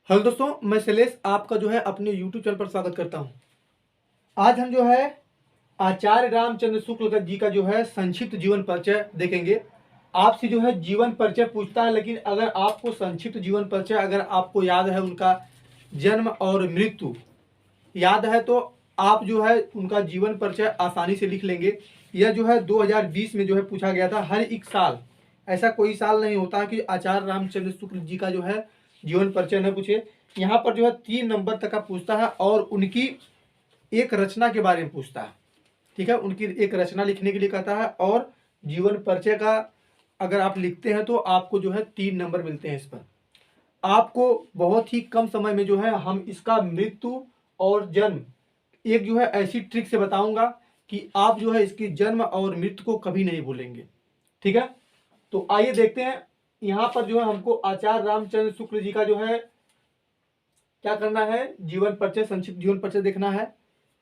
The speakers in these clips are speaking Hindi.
हेलो दोस्तों, मैं शैलेश आपका जो है अपने यूट्यूब चैनल पर स्वागत करता हूं। आज हम जो है आचार्य रामचंद्र शुक्ल जी का जो है संक्षिप्त जीवन परिचय देखेंगे। आपसे जो है जीवन परिचय पूछता है, लेकिन अगर आपको संक्षिप्त जीवन परिचय अगर आपको याद है, उनका जन्म और मृत्यु याद है, तो आप जो है उनका जीवन परिचय आसानी से लिख लेंगे। यह जो है 2020 में जो है पूछा गया था। हर एक साल ऐसा कोई साल नहीं होता कि आचार्य रामचंद्र शुक्ल जी का जो है जीवन परिचय न पूछे। यहाँ पर जो है 3 नंबर तक का पूछता है और उनकी एक रचना के बारे में पूछता है। ठीक है, उनकी एक रचना लिखने के लिए कहता है और जीवन परिचय का अगर आप लिखते हैं तो आपको जो है 3 नंबर मिलते हैं। इस पर आपको बहुत ही कम समय में जो है हम इसका मृत्यु और जन्म एक जो है ऐसी ट्रिक से बताऊंगा कि आप जो है इसकी जन्म और मृत्यु को कभी नहीं भूलेंगे। ठीक है, तो आइए देखते हैं। यहाँ पर जो है हमको आचार्य रामचंद्र शुक्ल जी का जो है क्या करना है, जीवन परिचय, संक्षिप्त जीवन परिचय देखना है।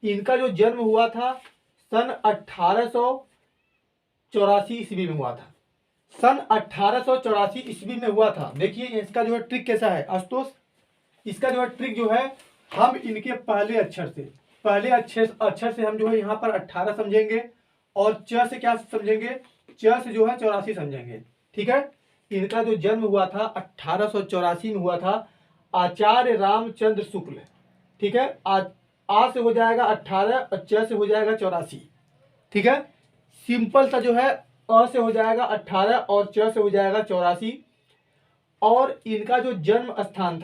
इनका जो जन्म हुआ था सन 1884 ईस्वी में हुआ था। सन 1884 ईस्वी में हुआ था। देखिए इसका जो है ट्रिक कैसा है आशुतोष। इसका जो है ट्रिक जो है, हम इनके पहले अक्षर से हम जो है यहाँ पर 18 समझेंगे और च से क्या समझेंगे, च से जो है 84 समझेंगे। ठीक है, इनका जो जन्म हुआ था 1884 में हुआ था। आचार्य रामचंद्र शुक्ल। ठीक है, आ से हो जाएगा 18 और च से हो जाएगा 84। ठीक है, सिंपल सा जो है अ से हो जाएगा 18 और च से हो जाएगा 84। और इनका जो जन्म स्थान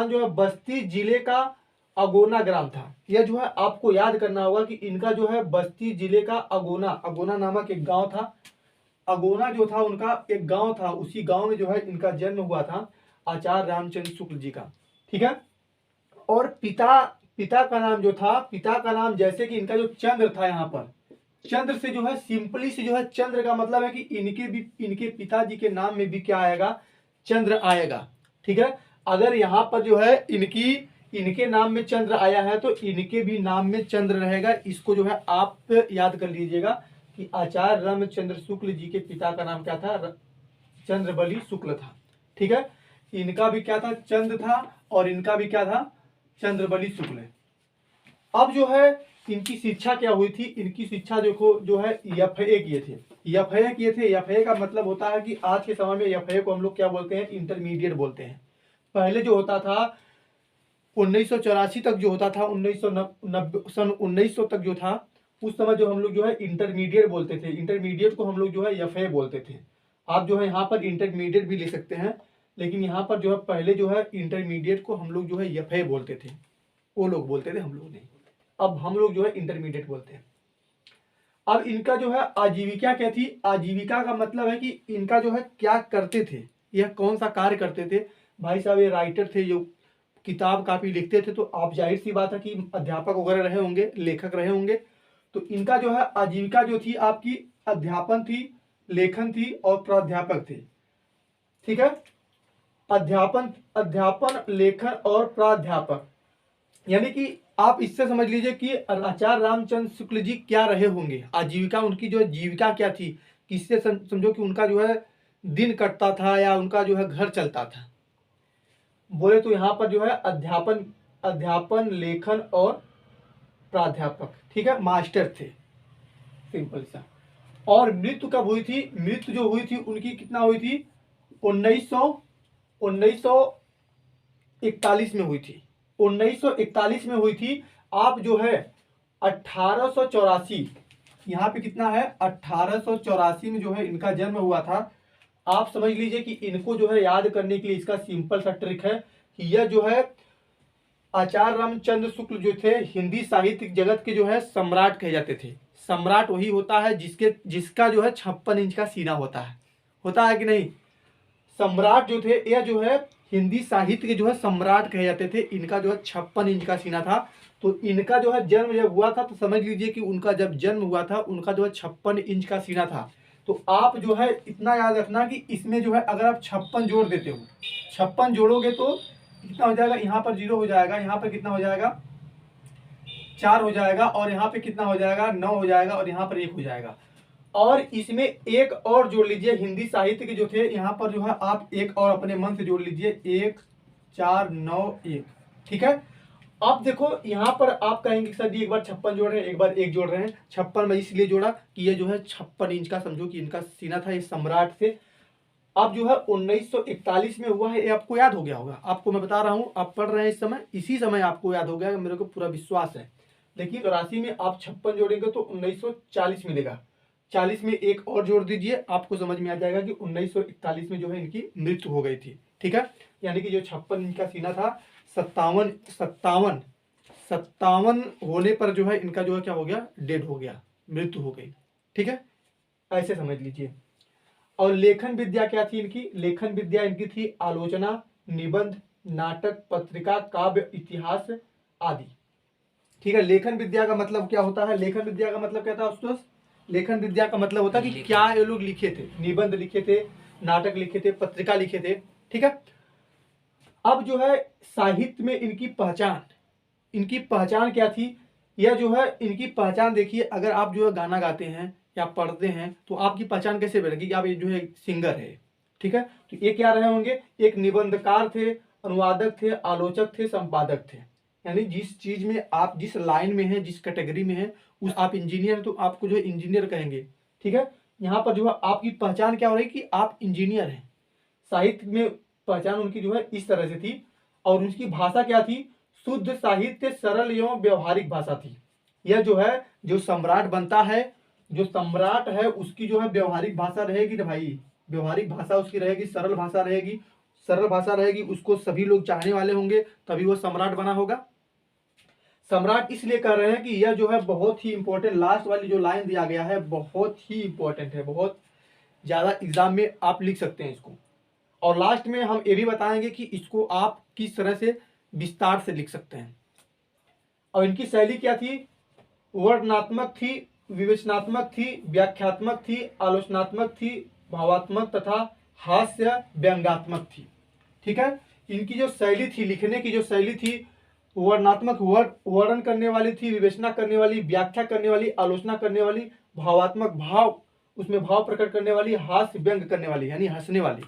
जो है बस्ती जिले का अगोना ग्राम था। यह जो है आपको याद करना होगा कि इनका जो है बस्ती जिले का अगोना नामक एक गांव था। अगोना जो था उनका एक गांव था, उसी गांव में जो है इनका जन्म हुआ था आचार्य रामचंद्र शुक्ल जी का। ठीक है, और पिता का नाम जो था, पिता का नाम जैसे कि इनका जो चंद्र था, यहाँ पर चंद्र से जो है सिंपली से जो है चंद्र का मतलब है कि इनके पिताजी के नाम में भी क्या आएगा, चंद्र आएगा। ठीक है, अगर यहाँ पर जो है इनके नाम में चंद्र आया है तो इनके भी नाम में चंद्र रहेगा। इसको जो है आप याद कर लीजिएगा कि आचार्य रामचंद्र शुक्ल जी के पिता का नाम क्या था, चंद्रबली शुक्ल था। ठीक है, इनका भी क्या था, चंद्र था, और इनका भी क्या था, चंद्रबली शुक्ल। अब जो है इनकी शिक्षा क्या हुई थी, इनकी शिक्षा देखो जो है एफए किए थे। एफए का मतलब होता है कि आज के समय में एफए को हम लोग क्या बोलते हैं, इंटरमीडिएट बोलते हैं। पहले जो होता था 1984 तक जो होता था, 1990 सन 1900 तक जो था, उस समय जो हम लोग जो है इंटरमीडिएट बोलते थे। इंटरमीडिएट को हम लोग जो है एफए बोलते थे। आप जो है यहाँ पर इंटरमीडिएट भी ले सकते हैं, लेकिन यहाँ पर जो है पहले जो है इंटरमीडिएट को हम लोग जो है एफए बोलते थे, वो लोग बोलते थे, हम लोग नहीं। अब हम लोग जो है इंटरमीडिएट बोलते हैं। अब इनका जो है आजीविका क्या थी, आजीविका का मतलब है कि इनका जो है क्या करते थे, यह कौन सा कार्य करते थे। भाई साहब ये राइटर थे, जो किताब काफी लिखते थे, तो आप जाहिर सी बात है कि अध्यापक वगैरह रहे होंगे, लेखक रहे होंगे। तो इनका जो है आजीविका जो थी आपकी अध्यापन थी, लेखन थी और प्राध्यापक थे। ठीक है, अध्यापन लेखन और प्राध्यापक, यानी कि आप इससे समझ लीजिए कि आचार्य रामचंद्र शुक्ल जी क्या रहे होंगे, आजीविका उनकी जो है जीविका क्या थी। किससे समझो कि उनका जो है दिन कटता था या उनका जो है घर चलता था। बोले तो यहाँ पर जो है अध्यापन लेखन और प्राध्यापक। ठीक है, मास्टर थे, सिंपल सा। और मृत्यु कब हुई थी, मृत्यु जो हुई थी उनकी कितना हुई थी, 1941 में हुई थी। 1941 में हुई थी। आप जो है 1884, यहाँ पे कितना है, 1884 में जो है इनका जन्म हुआ था। आप समझ लीजिए कि इनको जो है याद करने के लिए इसका सिंपल सा ट्रिक है कि यह जो है आचार्य रामचंद्र शुक्ल जो थे हिंदी साहित्य जगत के जो है सम्राट कहे जाते थे। सम्राट वही होता है जिसका जो है 56 इंच का सीना होता है कि नहीं। सम्राट जो थे, यह जो है हिंदी साहित्य के जो है सम्राट कहे जाते थे। इनका जो है 56 इंच का सीना था। तो इनका जो है जन्म जब हुआ था तो समझ लीजिए कि उनका जब जन्म हुआ था उनका जो है 56 इंच का सीना था। तो आप जो है इतना याद रखना कि इसमें जो है अगर आप 56 जोड़ देते हो, 56 जोड़ोगे तो कितना हो जाएगा, यहाँ पर 0 हो जाएगा, यहाँ पर कितना हो जाएगा, 4 हो जाएगा, और यहाँ पे कितना हो जाएगा, 9 हो जाएगा, और यहाँ पर 1 हो जाएगा। और इसमें एक और जोड़ लीजिए, हिंदी साहित्य के जो थे, यहाँ पर जो है आप एक और अपने मन से जोड़ लीजिए, 1 491। ठीक है। अब देखो यहाँ पर आप कहेंगे सर जी एक बार 56 जोड़ रहे हैं, एक बार 1 जोड़ रहे हैं। 56 में इसलिए जोड़ा कि ये जो है 56 इंच का, समझो कि इनका सीना था, ये सम्राट से। अब जो है 1941 में हुआ है, ये आपको याद हो गया होगा। आपको मैं बता रहा हूँ, आप पढ़ रहे हैं इस समय, इसी समय आपको याद हो गया, मेरे को पूरा विश्वास है। देखिए 84 में आप 56 जोड़ेंगे तो 1940 मिलेगा। 40 में एक और जोड़ दीजिए, आपको समझ में आ जाएगा कि 1941 में जो है इनकी मृत्यु हो गई थी। ठीक है। यानी कि जो 56 इंच का सीना था, 57 होने पर जो है इनका जो है क्या हो गया, डेड हो गया, मृत्यु हो गई। ठीक है, ऐसे समझ लीजिए। और लेखन विद्या क्या थी इनकी? लेखन विद्या इनकी थी आलोचना, निबंध, नाटक, पत्रिका, काव्य, इतिहास आदि। ठीक है। लेखन विद्या का मतलब क्या होता है? लेखन विद्या का मतलब क्या था दोस्तों? लेखन विद्या का मतलब होता है कि क्या ये लोग लिखे थे, निबंध लिखे थे, नाटक लिखे थे, पत्रिका लिखे थे। ठीक है। अब जो है साहित्य में इनकी पहचान क्या थी? यह जो है इनकी पहचान देखिए, अगर आप जो है गाना गाते हैं या पढ़ते हैं तो आपकी पहचान कैसे बनेगी कि आप ये जो है सिंगर है। ठीक है। तो ये क्या रहे होंगे? एक निबंधकार थे, अनुवादक थे, आलोचक थे, संपादक थे। यानी जिस चीज में आप, जिस लाइन में है, जिस कैटेगरी में है, उस आप इंजीनियर है तो आपको जो है इंजीनियर कहेंगे। ठीक है। यहाँ पर जो है आपकी पहचान क्या हो रही कि आप इंजीनियर हैं। साहित्य में पहचान उनकी जो है इस तरह से थी। और उनकी भाषा क्या थी? शुद्ध साहित्य, सरल एवं व्यवहारिक भाषा थी। यह जो है, जो सम्राट बनता है, जो सम्राट है उसकी जो है व्यवहारिक भाषा रहेगी ना भाई, व्यवहारिक भाषा उसकी रहेगी, सरल भाषा रहेगी। सरल भाषा रहेगी, उसको सभी लोग चाहने वाले होंगे, तभी वो सम्राट बना होगा। सम्राट इसलिए कह रहे हैं कि यह जो है बहुत ही इंपॉर्टेंट, लास्ट वाली जो लाइन दिया गया है बहुत ही इंपॉर्टेंट है, बहुत ज्यादा एग्जाम में आप लिख सकते हैं इसको। और लास्ट में हम ये भी बताएंगे कि इसको आप किस तरह से विस्तार से लिख सकते हैं। और इनकी शैली क्या थी? वर्णनात्मक थी, विवेचनात्मक थी, व्याख्यात्मक थी, आलोचनात्मक थी, भावात्मक तथा हास्य व्यंग्यात्मक थी। ठीक है। इनकी जो शैली थी, लिखने की जो शैली थी, वर्णनात्मक, वर्णन करने वाली थी, विवेचना करने वाली, व्याख्या करने वाली, आलोचना करने वाली, भावात्मक, भाव, उसमें भाव प्रकट करने वाली, हास्य व्यंग करने वाली यानी हंसने वाली।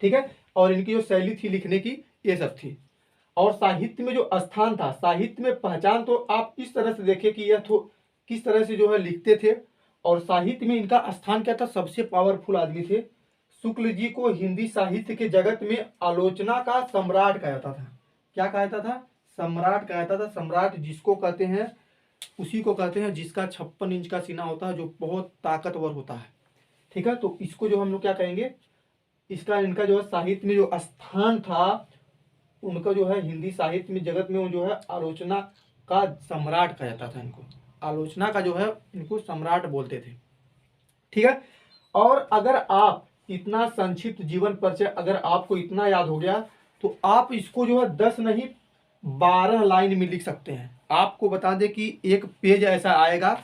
ठीक है। और इनकी जो शैली थी लिखने की, ये सब थी। और साहित्य में जो स्थान था, साहित्य में पहचान तो आप इस तरह से देखें कि यह किस तरह से जो है लिखते थे। और साहित्य में इनका स्थान क्या था? सबसे पावरफुल आदमी थे। शुक्ल जी को हिंदी साहित्य के जगत में आलोचना का सम्राट कहता था। क्या कहता था? सम्राट कहता था। सम्राट जिसको कहते हैं, उसी को कहते हैं जिसका 56 इंच का सीना होता है, जो बहुत ताकतवर होता है। ठीक है। तो इसको जो हम लोग क्या कहेंगे, इसका, इनका जो है साहित्य में जो स्थान था, उनका जो है हिंदी साहित्य में जगत में वो जो है आलोचना का सम्राट कहा जाता था इनको। आलोचना का जो है इनको सम्राट बोलते थे। ठीक है। और अगर आप इतना संक्षिप्त जीवन परिचय अगर आपको इतना याद हो गया तो आप इसको जो है 10 नहीं 12 लाइन में लिख सकते हैं। आपको बता दें कि एक पेज ऐसा आएगा,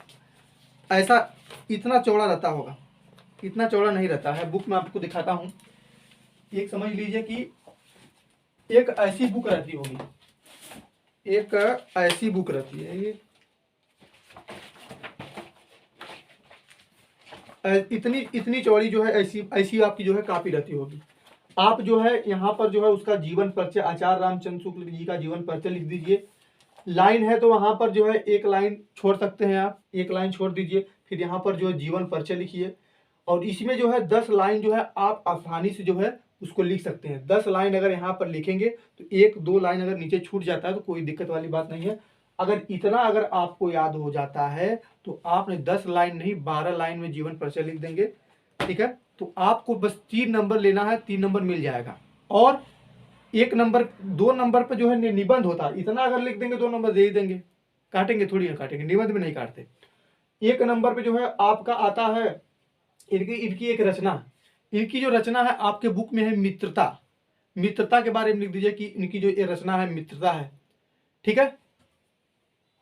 ऐसा इतना चौड़ा रहता होगा, इतना चौड़ा नहीं रहता है। बुक में आपको दिखाता हूँ। एक समझ लीजिए कि एक ऐसी बुक रहती होगी, एक ऐसी बुक रहती है, ये इतनी इतनी चौड़ी जो है, ऐसी ऐसी आपकी जो है कापी रहती होगी। आप जो है यहाँ पर जो है उसका जीवन परिचय, आचार्य रामचंद्र शुक्ल जी का जीवन परिचय लिख दीजिए। लाइन है तो वहां पर जो है एक लाइन छोड़ सकते हैं आप, एक लाइन छोड़ दीजिए। फिर यहाँ पर जो है जीवन परिचय लिखिए। और इसमें जो है 10 लाइन जो है आप आसानी से जो है उसको लिख सकते हैं। 10 लाइन अगर यहाँ पर लिखेंगे तो 1-2 लाइन अगर नीचे छूट जाता है तो कोई दिक्कत वाली बात नहीं है। अगर इतना अगर आपको याद हो जाता है तो आपने 10 लाइन नहीं 12 लाइन में जीवन परिचय लिख देंगे। ठीक है। तो आपको बस 3 नंबर लेना है, 3 नंबर मिल जाएगा। और 1 नंबर 2 नंबर पर जो है निबंध होता है, इतना अगर लिख देंगे 2 नंबर दे ही देंगे, काटेंगे थोड़ी ना, काटेंगे, निबंध में नहीं काटते। 1 नंबर पे जो है आपका आता है इनकी एक रचना। इनकी जो रचना है आपके बुक में है मित्रता। मित्रता के बारे में लिख दीजिए कि इनकी जो ये रचना है मित्रता है। ठीक है।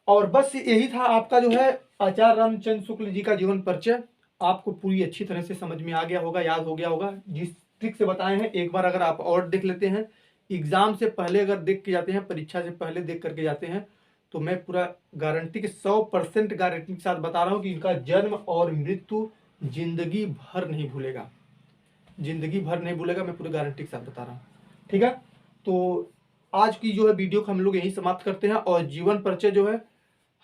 और बस यही था आपका जो है आचार्य रामचंद्र शुक्ल जी का जीवन परिचय। आपको पूरी अच्छी तरह से समझ में आ गया होगा, याद हो गया होगा। जिस ट्रिक से बताए हैं एक बार अगर आप और देख लेते हैं, एग्जाम से पहले अगर देख के जाते हैं, परीक्षा से पहले देख करके जाते हैं, तो मैं पूरा गारंटी के 100% गारंटी के साथ बता रहा हूँ कि इनका जन्म और मृत्यु जिंदगी भर नहीं भूलेगा, जिंदगी भर नहीं भूलेगा। मैं पूरी गारंटी के साथ बता रहा हूँ। ठीक है। तो आज की जो है वीडियो को हम लोग यहीं समाप्त करते हैं। और जीवन परिचय जो है,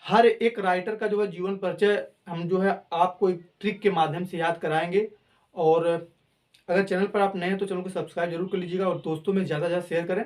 हर एक राइटर का जो है जीवन परिचय हम जो है आपको एक ट्रिक के माध्यम से याद कराएंगे। और अगर चैनल पर आप नए हैं तो चैनल को सब्सक्राइब जरूर कर लीजिएगा और दोस्तों में ज़्यादा से ज़्यादा शेयर करें।